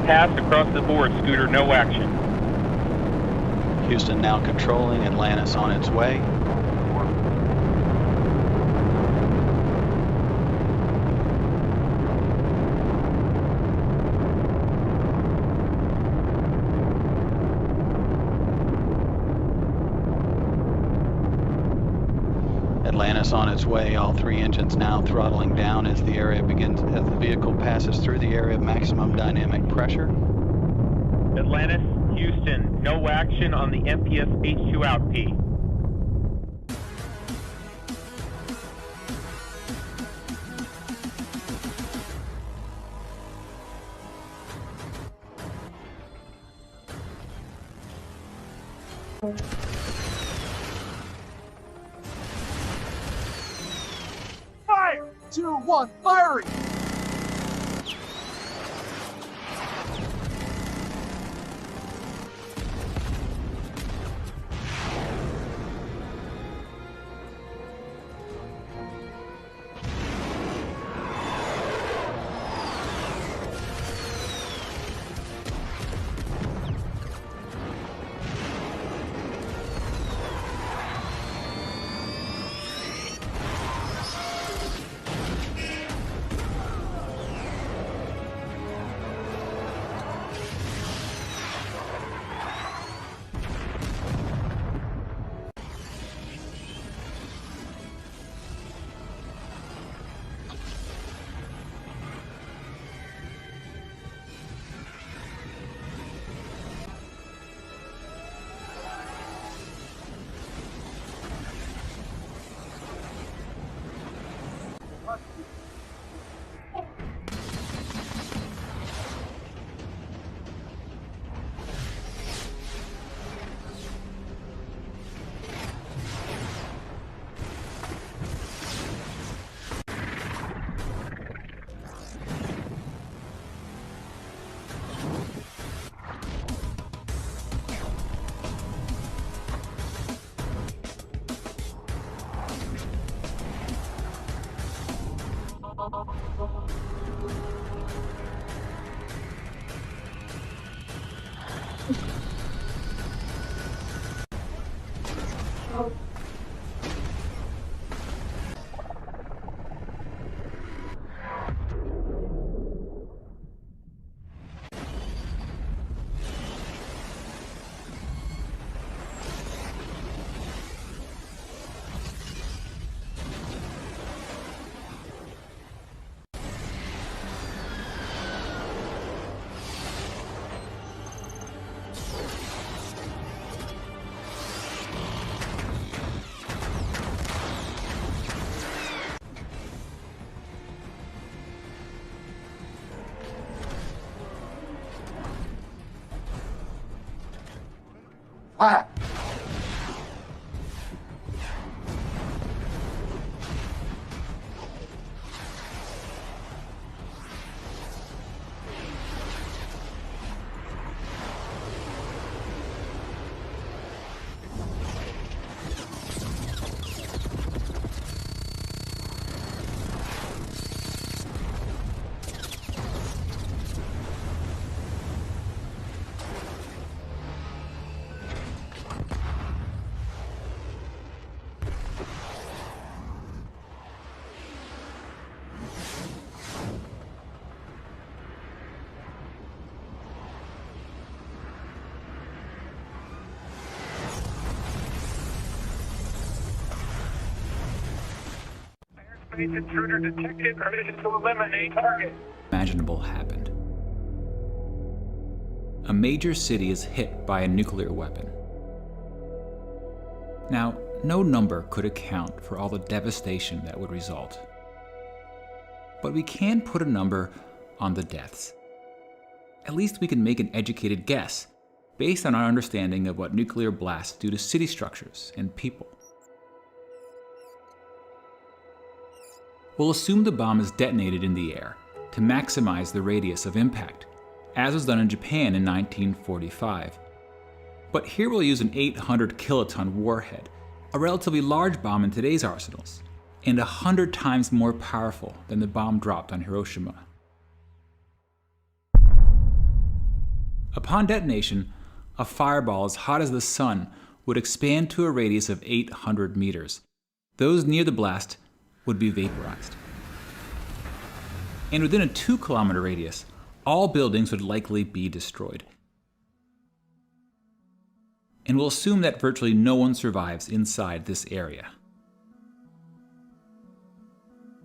pass across the board, Scooter, no action. Houston now controlling, Atlantis on its way. Atlantis on its way, all three engines now throttling down as the vehicle passes through the area of maximum dynamic pressure. Atlantis, Houston, no action on the MPS H2 out P. Fire! 2, 1, firing! Fire! Intruder detected. Permission to eliminate target. Imaginable happened. A major city is hit by a nuclear weapon. Now, no number could account for all the devastation that would result. But we can put a number on the deaths. At least we can make an educated guess based on our understanding of what nuclear blasts do to city structures and people. We'll assume the bomb is detonated in the air to maximize the radius of impact, as was done in Japan in 1945. But here we'll use an 800 kiloton warhead, a relatively large bomb in today's arsenals, and 100 times more powerful than the bomb dropped on Hiroshima. Upon detonation, a fireball as hot as the sun would expand to a radius of 800 meters. Those near the blast would be vaporized. And within a 2-kilometer radius, all buildings would likely be destroyed. And we'll assume that virtually no one survives inside this area.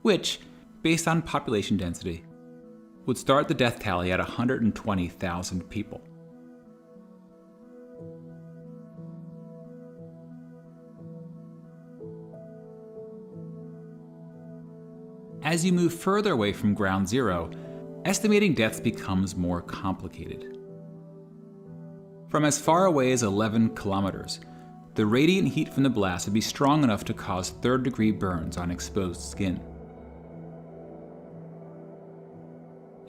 Which, based on population density, would start the death tally at 120,000 people. As you move further away from ground zero, estimating deaths becomes more complicated. From as far away as 11 kilometers, the radiant heat from the blast would be strong enough to cause third-degree burns on exposed skin.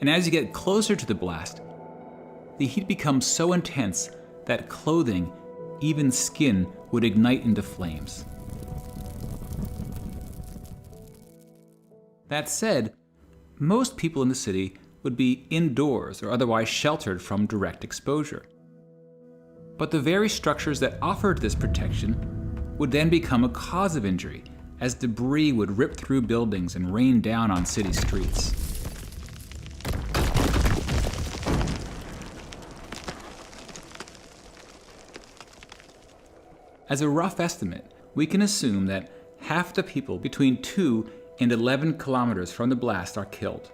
And as you get closer to the blast, the heat becomes so intense that clothing, even skin, would ignite into flames. That said, most people in the city would be indoors or otherwise sheltered from direct exposure. But the very structures that offered this protection would then become a cause of injury, as debris would rip through buildings and rain down on city streets. As a rough estimate, we can assume that half the people between 2 and 11 kilometers from the blast are killed,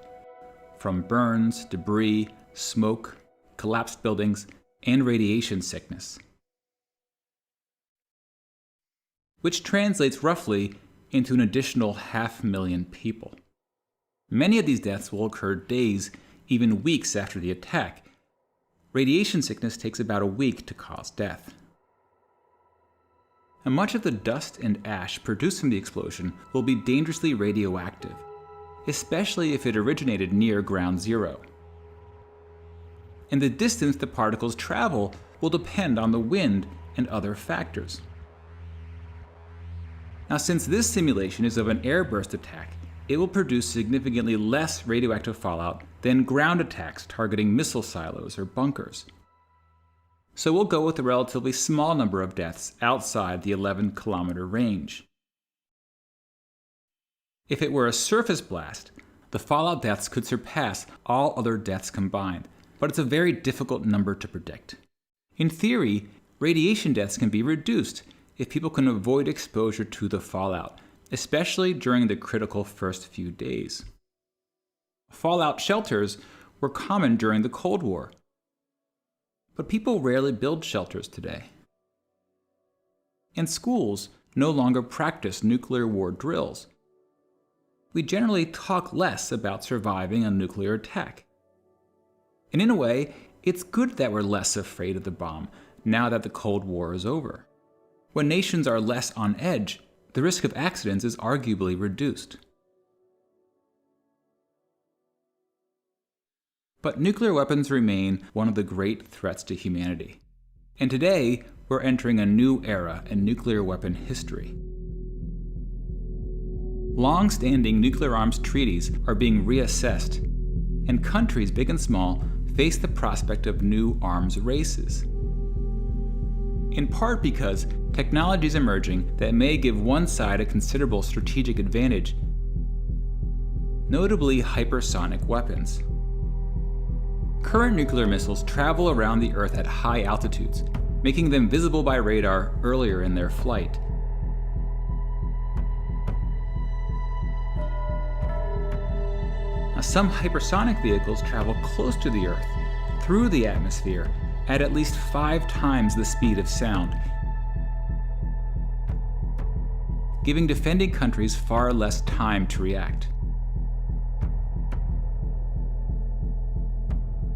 from burns, debris, smoke, collapsed buildings, and radiation sickness. Which translates roughly into an additional 500,000 people. Many of these deaths will occur days, even weeks after the attack. Radiation sickness takes about a week to cause death. And much of the dust and ash produced from the explosion will be dangerously radioactive, especially if it originated near ground zero. And the distance the particles travel will depend on the wind and other factors. Now, since this simulation is of an airburst attack, it will produce significantly less radioactive fallout than ground attacks targeting missile silos or bunkers. So we'll go with a relatively small number of deaths outside the 11-kilometer range. If it were a surface blast, the fallout deaths could surpass all other deaths combined, but it's a very difficult number to predict. In theory, radiation deaths can be reduced if people can avoid exposure to the fallout, especially during the critical first few days. Fallout shelters were common during the Cold War, but people rarely build shelters today. And schools no longer practice nuclear war drills. We generally talk less about surviving a nuclear attack. And in a way, it's good that we're less afraid of the bomb now that the Cold War is over. When nations are less on edge, the risk of accidents is arguably reduced. But nuclear weapons remain one of the great threats to humanity. And today, we're entering a new era in nuclear weapon history. Long-standing nuclear arms treaties are being reassessed, and countries big and small face the prospect of new arms races. In part because technology is emerging that may give one side a considerable strategic advantage, notably hypersonic weapons. Current nuclear missiles travel around the Earth at high altitudes, making them visible by radar earlier in their flight. Now, some hypersonic vehicles travel close to the Earth, through the atmosphere, at least 5 times the speed of sound, giving defending countries far less time to react.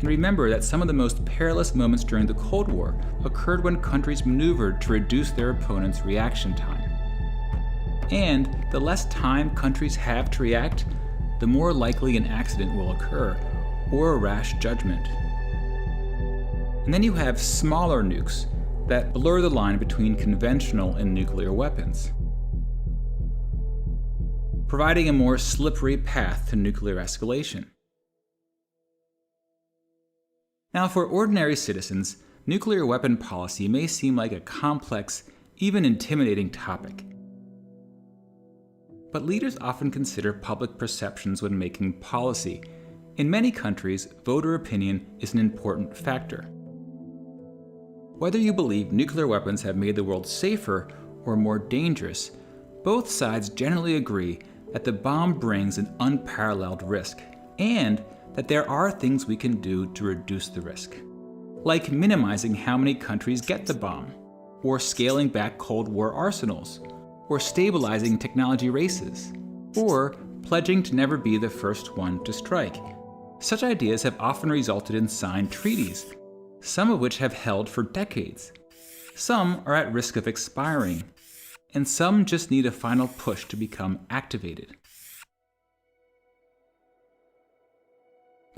And remember that some of the most perilous moments during the Cold War occurred when countries maneuvered to reduce their opponent's reaction time. And the less time countries have to react, the more likely an accident will occur, or a rash judgment. And then you have smaller nukes that blur the line between conventional and nuclear weapons, providing a more slippery path to nuclear escalation. Now, for ordinary citizens, nuclear weapon policy may seem like a complex, even intimidating topic. But leaders often consider public perceptions when making policy. In many countries, voter opinion is an important factor. Whether you believe nuclear weapons have made the world safer or more dangerous, both sides generally agree that the bomb brings an unparalleled risk, and that there are things we can do to reduce the risk, like minimizing how many countries get the bomb, or scaling back Cold War arsenals, or stabilizing technology races, or pledging to never be the first one to strike. Such ideas have often resulted in signed treaties, some of which have held for decades. Some are at risk of expiring, and some just need a final push to become activated.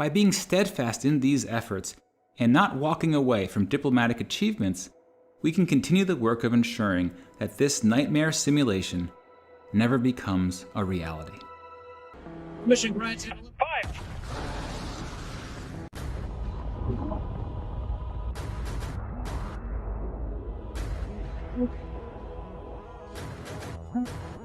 By being steadfast in these efforts and not walking away from diplomatic achievements, we can continue the work of ensuring that this nightmare simulation never becomes a reality. Mission granted. 5.